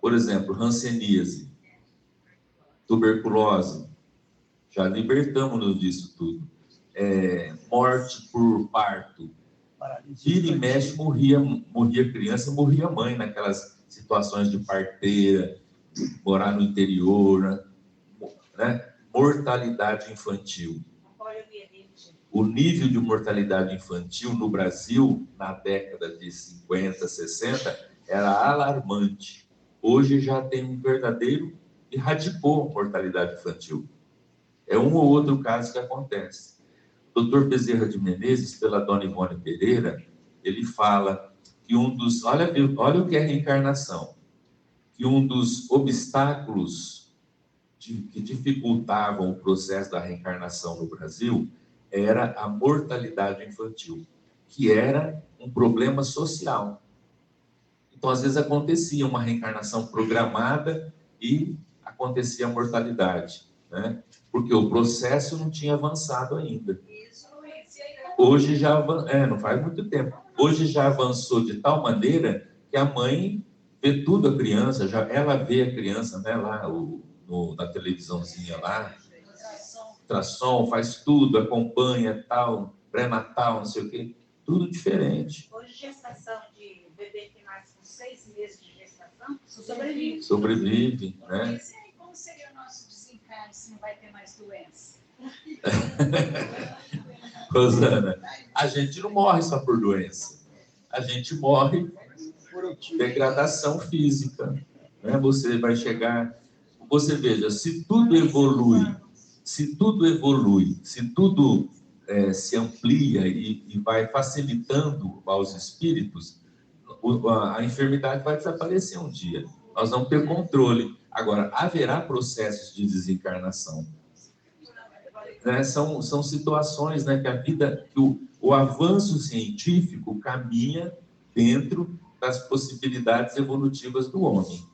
Por exemplo, hanseníase, tuberculose, já libertamos-nos disso tudo. Morte por parto. Vira e mexe, morria criança, morria mãe naquelas situações de parteira, morar no interior, né? Mortalidade infantil. O nível de mortalidade infantil no Brasil, na década de 50, 60, era alarmante. Hoje já tem um verdadeiro, erradicou a mortalidade infantil. É um ou outro caso que acontece. O Dr. Bezerra de Menezes, pela dona Ivone Pereira, ele fala que olha o que é reencarnação, que um dos obstáculos que dificultavam o processo da reencarnação no Brasil era a mortalidade infantil, que era um problema social. Então, às vezes, acontecia uma reencarnação programada e acontecia a mortalidade, né? porque o processo não tinha avançado ainda. Isso não inicia Hoje já não faz muito tempo. Hoje já avançou de tal maneira que a mãe vê tudo a criança, ela vê a criança, né, lá na televisãozinha lá, ultrassom, faz tudo, acompanha tal, pré-natal, não sei o quê, tudo diferente. Hoje, gestação de bebê que nasce com 6 meses de gestação, sobrevive. Sobrevive, né? Mas e aí, como seria o nosso desencarne se não vai ter mais doença? Rosana, a gente não morre só por doença. A gente morre por degradação física, né? Você vai chegar... Você veja, se tudo evolui, se tudo se amplia e vai facilitando aos espíritos, a enfermidade vai desaparecer um dia. Nós vamos ter controle. Agora, haverá processos de desencarnação. Né? São situações, né, que a vida, que o avanço científico caminha dentro das possibilidades evolutivas do homem,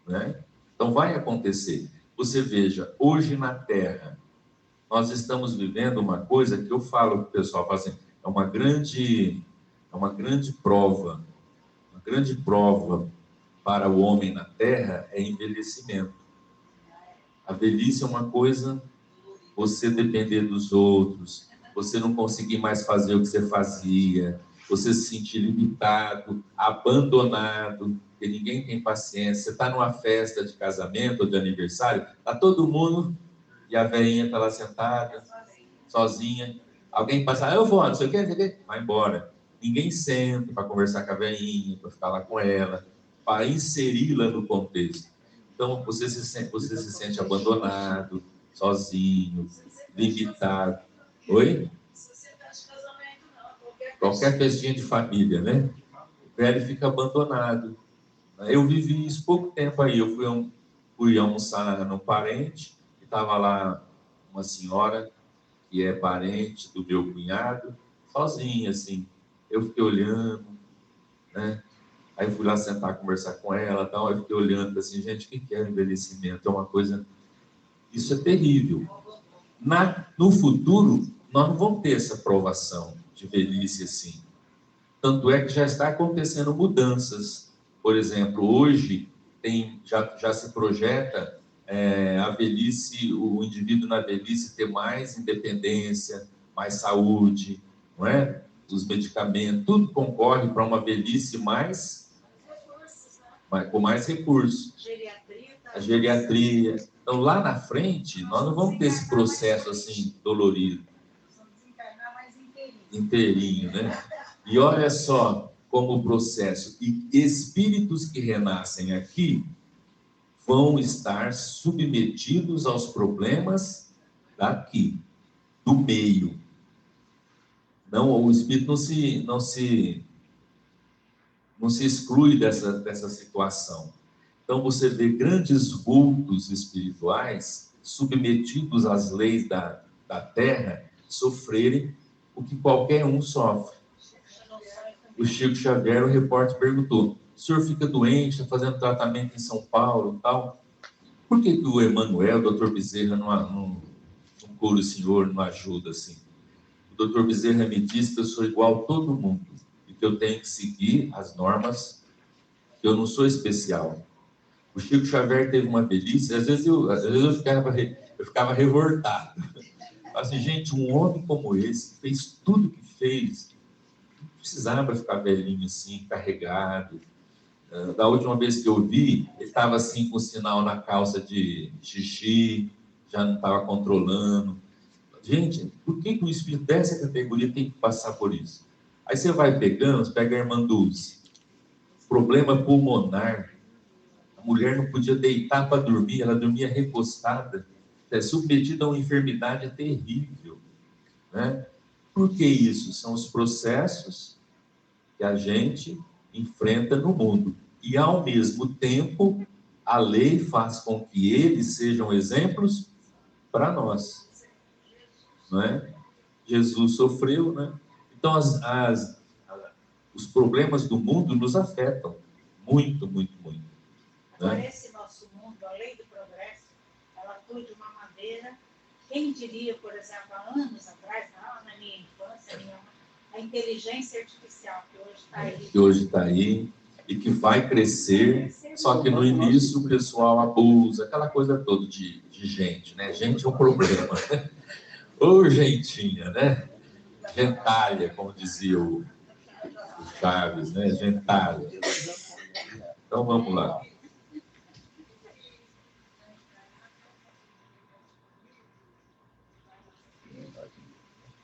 né? Então, vai acontecer. Você veja, hoje na Terra, nós estamos vivendo uma coisa que eu falo para o pessoal, assim, é uma grande prova, para o homem na Terra é envelhecimento. A velhice é uma coisa, você depender dos outros, você não conseguir mais fazer o que você fazia, você se sentir limitado, abandonado, porque ninguém tem paciência. Você está numa festa de casamento ou de aniversário, está todo mundo, e a velhinha está lá sentada, sozinha. Alguém passa, eu vou, não sei o quê, vai embora. Ninguém senta para conversar com a velhinha, para ficar lá com ela, para inseri-la no contexto. Então, você se sente abandonado, sozinho, limitado. Oi? Qualquer festinha de família, né? O velho fica abandonado. Eu vivi isso pouco tempo aí. Eu fui almoçar num parente, e estava lá uma senhora que é parente do meu cunhado, sozinha, assim. Eu fiquei olhando, né? Aí fui lá sentar, conversar com ela, tal. Aí fiquei olhando, assim, gente, o que é envelhecimento? É uma coisa... Isso é terrível. No futuro, nós não vamos ter essa provação de velhice assim. Tanto é que já está acontecendo mudanças. Por exemplo, hoje já se projeta a velhice, o indivíduo na velhice ter mais independência, mais saúde, não é? Os medicamentos, tudo concorre para uma velhice com mais recursos. A geriatria. Então, lá na frente, nós não vamos ter esse processo assim dolorido. Vamos desencarnar mais Inteirinho, né? E olha só como o processo. E espíritos que renascem aqui vão estar submetidos aos problemas daqui, do meio. Não, o espírito não se exclui dessa situação. Então, você vê grandes vultos espirituais submetidos às leis da Terra sofrerem o que qualquer um sofre. O Chico Xavier, o repórter, perguntou: o senhor fica doente, está fazendo tratamento em São Paulo e tal, por que o Emanuel, o doutor Bezerra, não cura o senhor, não ajuda assim? O doutor Bezerra me disse que eu sou igual a todo mundo e que eu tenho que seguir as normas, que eu não sou especial. O Chico Xavier teve uma velhice, às vezes eu ficava revoltado. Assim, gente, um homem como esse fez tudo o que fez, não precisava ficar velhinho assim, carregado. Da última vez que eu vi, ele estava assim com o sinal na calça de xixi, já não estava controlando. Gente, por que um espírito dessa categoria tem que passar por isso? Aí você vai pegando, você pega a irmã Dulce, problema pulmonar, a mulher não podia deitar para dormir, ela dormia recostada, submetida a uma enfermidade terrível, né? Por que isso? São os processos que a gente enfrenta no mundo. E, ao mesmo tempo, a lei faz com que eles sejam exemplos para nós. Não é? Jesus sofreu, né? Então, os problemas do mundo nos afetam muito, muito, muito. Agora, esse nosso mundo, a lei do progresso, ela atua de uma maneira Quem diria, por exemplo, há anos atrás, não, na minha infância, a inteligência artificial que hoje está aí. Que hoje está aí e que vai crescer, só que no início o pessoal abusa, aquela coisa toda de gente, né? Gente é um problema. Ô, gentinha, né? Gentalha, como dizia o Chaves, né? Gentalha. Então, vamos lá.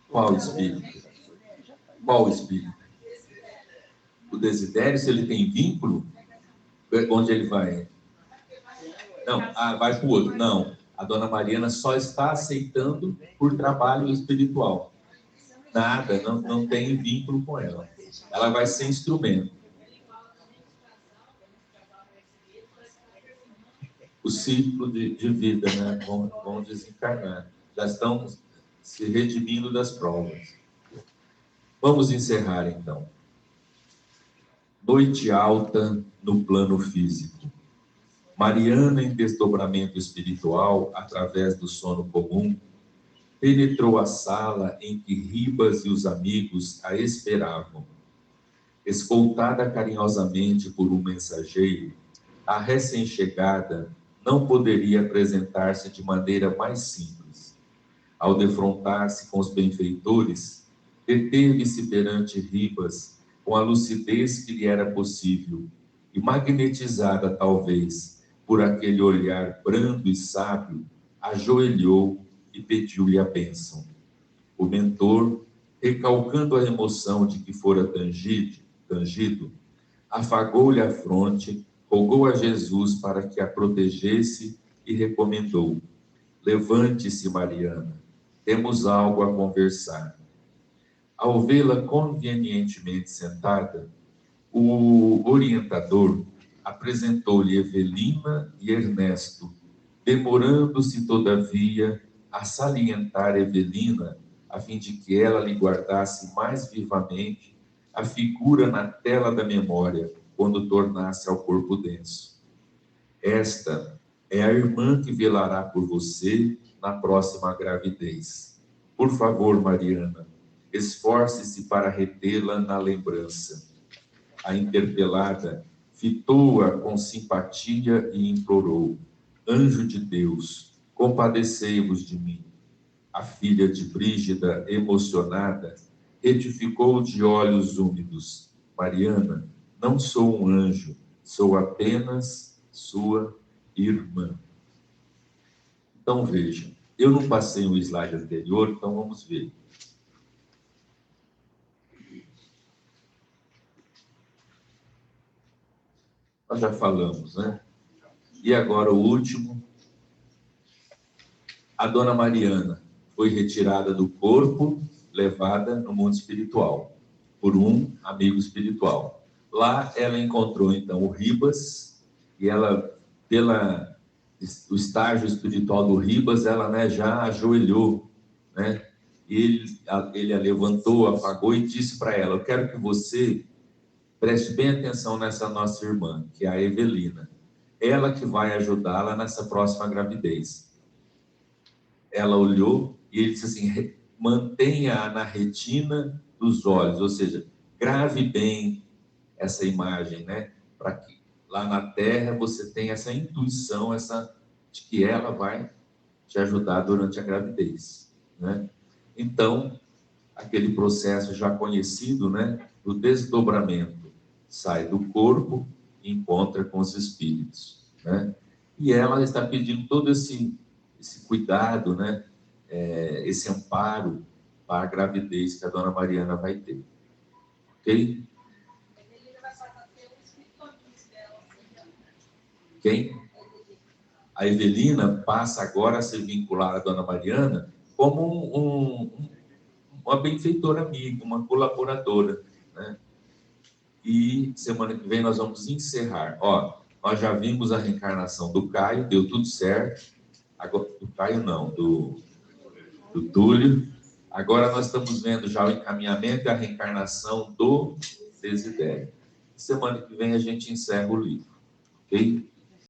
Qual espírito? Qual espírito? O Desidério, se ele tem vínculo, onde ele vai? Não, vai para o outro. Não, a Dona Mariana só está aceitando por trabalho espiritual. Nada, não tem vínculo com ela. Ela vai ser instrumento. O ciclo de vida, né? Vão desencarnar. Já estão se redimindo das provas. Vamos encerrar, então. Noite alta no plano físico. Mariana, em desdobramento espiritual, através do sono comum, penetrou a sala em que Ribas e os amigos a esperavam. Escoltada carinhosamente por um mensageiro, a recém-chegada não poderia apresentar-se de maneira mais simples. Ao defrontar-se com os benfeitores, deteve-se perante Ribas com a lucidez que lhe era possível e, magnetizada talvez por aquele olhar brando e sábio, ajoelhou e pediu-lhe a bênção. O mentor, recalcando a emoção de que fora tangido, afagou-lhe a fronte, rogou a Jesus para que a protegesse e recomendou: levante-se, Mariana, temos algo a conversar. Ao vê-la convenientemente sentada, o orientador apresentou-lhe Evelina e Ernesto, demorando-se, todavia, a salientar Evelina, a fim de que ela lhe guardasse mais vivamente a figura na tela da memória, quando tornasse ao corpo denso. Esta é a irmã que velará por você na próxima gravidez. Por favor, Mariana, esforce-se para retê-la na lembrança. A interpelada fitou-a com simpatia e implorou: anjo de Deus, compadecei-vos de mim. A filha de Brígida, emocionada, retificou de olhos úmidos: Mariana, não sou um anjo, sou apenas sua irmã. Então, vejam, eu não passei o slide anterior, então vamos ver. Nós já falamos, né? E agora o último. A Dona Mariana foi retirada do corpo, levada no mundo espiritual, por um amigo espiritual. Lá ela encontrou, então, o Ribas, e ela, o estágio espiritual do Ribas, ela, né, já ajoelhou, né? Ele a levantou, apagou e disse para ela: eu quero que você preste bem atenção nessa nossa irmã, que é a Evelina. Ela que vai ajudá-la nessa próxima gravidez. Ela olhou e ele disse assim: mantenha-a na retina dos olhos, ou seja, grave bem essa imagem, né? Para que lá na Terra você tenha essa intuição, de que ela vai te ajudar durante a gravidez, né? Então, aquele processo já conhecido, né, do desdobramento, sai do corpo e encontra com os espíritos, né? E ela está pedindo todo esse cuidado, né, esse amparo para a gravidez que a Dona Mariana vai ter. Ok? Quem? A Evelina passa agora a ser vinculada à Dona Mariana como uma benfeitora amiga, uma colaboradora, né? E semana que vem nós vamos encerrar. Ó, nós já vimos a reencarnação do Caio, deu tudo certo. Agora, do Caio não, do Túlio. Agora nós estamos vendo já o encaminhamento e a reencarnação do Desidério. Semana que vem a gente encerra o livro, ok?